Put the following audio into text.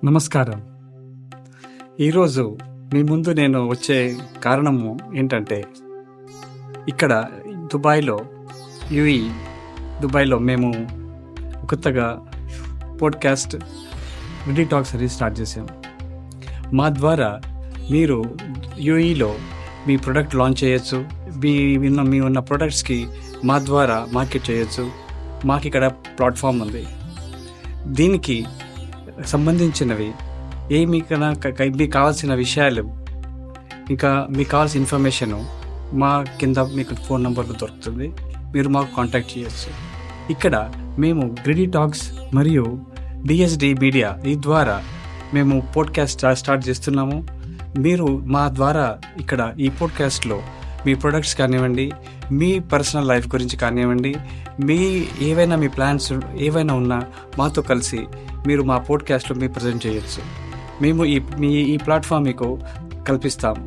నమస్కారం. ఈరోజు మీ ముందు నేను వచ్చే కారణము ఏంటంటే, ఇక్కడ దుబాయ్‌లో మేము కొత్తగా పోడ్‌కాస్ట్ విడీ టాక్స్ అనేది స్టార్ట్ చేసాం. మా ద్వారా మీరు యూఏఈలో మీ ప్రొడక్ట్ లాంచ్ చేయొచ్చు. మీ ఉన్న ప్రొడక్ట్స్‌కి మా ద్వారా మార్కెట్ చేయొచ్చు. మాకిక్కడ ప్లాట్‌ఫామ్ ఉంది. దీనికి సంబంధించినవి మీకు కావాల్సిన విషయాలు, ఇంకా మీకు కావాల్సిన ఇన్ఫర్మేషను మా కింద మీకు ఫోన్ నెంబర్లు దొరుకుతుంది. మీరు మాకు కాంటాక్ట్ చేయొచ్చు. ఇక్కడ మేము గ్రిడీ టాక్స్ మరియు డిఎస్డి మీడియా ఈ ద్వారా మేము పోడ్కాస్ట్ స్టార్ట్ చేస్తున్నాము. మీరు మా ద్వారా ఇక్కడ ఈ పోడ్కాస్ట్లో మీ ప్రొడక్ట్స్ కానివ్వండి, మీ పర్సనల్ లైఫ్ గురించి కానివ్వండి, మీ ప్లాన్స్ ఏవైనా ఉన్నా మాతో కలిసి మీరు మా పోడ్కాస్ట్లో ప్రజెంట్ చేయొచ్చు. మేము ఈ ప్లాట్ఫామ్ మీకు కల్పిస్తాము.